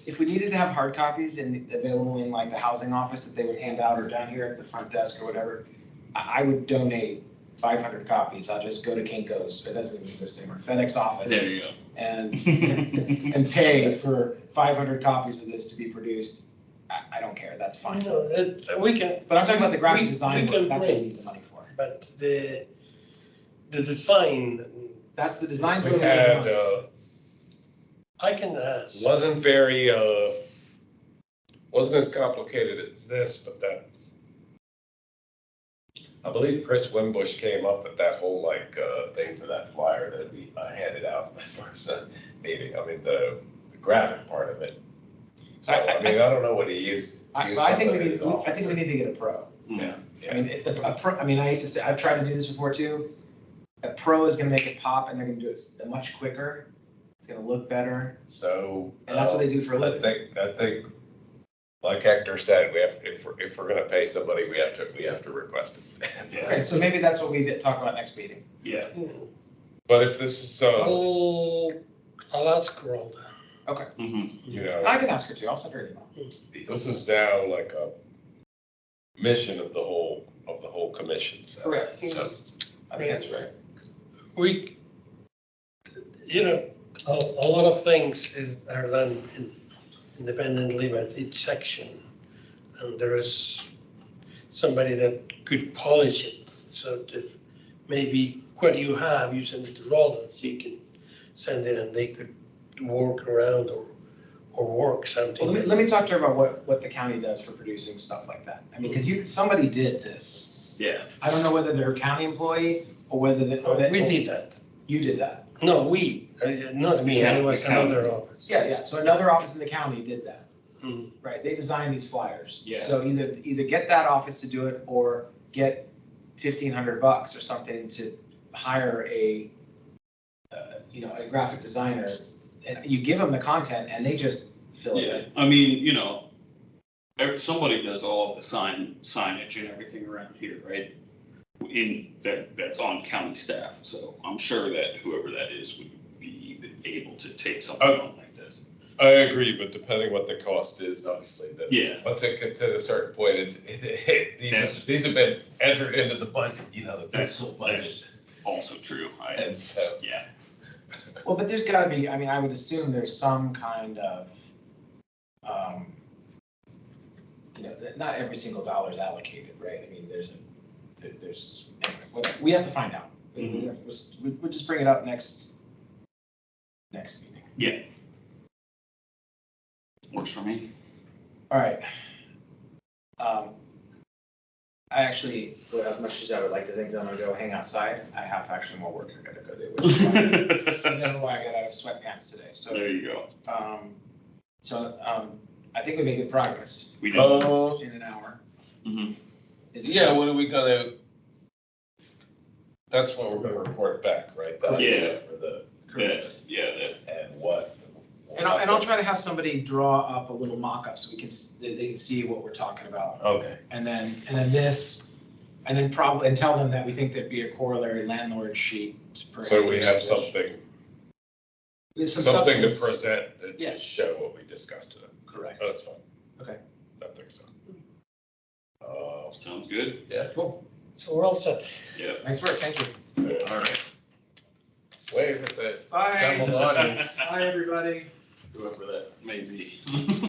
if we needed to have hard copies available in like the housing office that they would hand out or down here at the front desk or whatever, I would donate 500 copies. I'll just go to Kinko's, it doesn't even exist anymore, FedEx office. There you go. And pay for 500 copies of this to be produced. I don't care, that's fine. We can. But I'm talking about the graphic we design can work, that's what we print, need the money for. But the design, That's the design. We had, I can ask. wasn't as complicated as this, but I believe Chris Wimbush came up with that whole thing for that flyer that I handed out at my first meeting. I mean, the graphic part of it. So, I don't know what he used. I think we need to get a pro. Yeah. I mean, a pro, I mean, I hate to say, I've tried to do this before too. A pro is gonna make it pop and they're gonna do it much quicker. It's gonna look better. So. And that's what they do for a living. I think, like Hector said, if we're gonna pay somebody, we have to request it. Okay, so maybe that's what we talk about next meeting. Yeah. But if this is, I'll ask Rolda. Okay, Mhm. I can ask her too, I'll send her an email. this is now like a mission of the whole commission. So. Correct. So, I think that's right. We, a lot of things are done independently, but each section, and there is somebody that could polish it, so that maybe what you have, you send it to Rolda, so you can send it and they could work around or work something. Well, let me talk to her about what the county does for producing stuff like that. I mean, because somebody did this. Yeah. I don't know whether they're a county employee or whether We did that. You did that. No, not me, The it was county. another office. Yeah, so another office in the county did that. Mhm. Right, they designed these flyers. Yeah. So either get that office to do it or get $1,500 or something to hire a graphic designer. And you give them the content and they just fill it in. Yeah. I mean, Somebody does all of the signage and everything around here, right? That's on county staff, so I'm sure that whoever that is would be able to take something on like this. I agree, but depending what the cost is, obviously, then. Yeah. Once it gets to a certain point, these have been entered into the budget, the fiscal budget. That's also true. And so, Yeah. Well, but there's gotta be, I mean, I would assume there's some kind of, not every single dollar is allocated, right? I mean, there's, anyway, we have to find out. We'll just bring it up next meeting. Yeah. Works for me. All right. I actually, as much as I would like to think that I'm gonna go hang outside, I have actually more work I gotta go do. Which is why, I don't know why I got out of sweatpants today, so. There you go. I think we made good progress We did. in an hour. Mhm. Is it yeah, so? what are we gonna, that's what we're gonna report back, right? That is Yeah. For the, Correct. and what. And I'll try to have somebody draw up a little mock-up so they can see what we're talking about. Okay. And then probably, and tell them that we think there'd be a corollary landlord sheet. So we have something, With some something to substance. present that Yes. just show what we discussed today. Correct. Oh, that's fine. Okay. I think so. Sounds good. Yeah. Cool. So we're all set. Yeah. Nice work, thank you. All right. Wave at the Bye. assembled audience. Bye, everybody. Whoever that may be.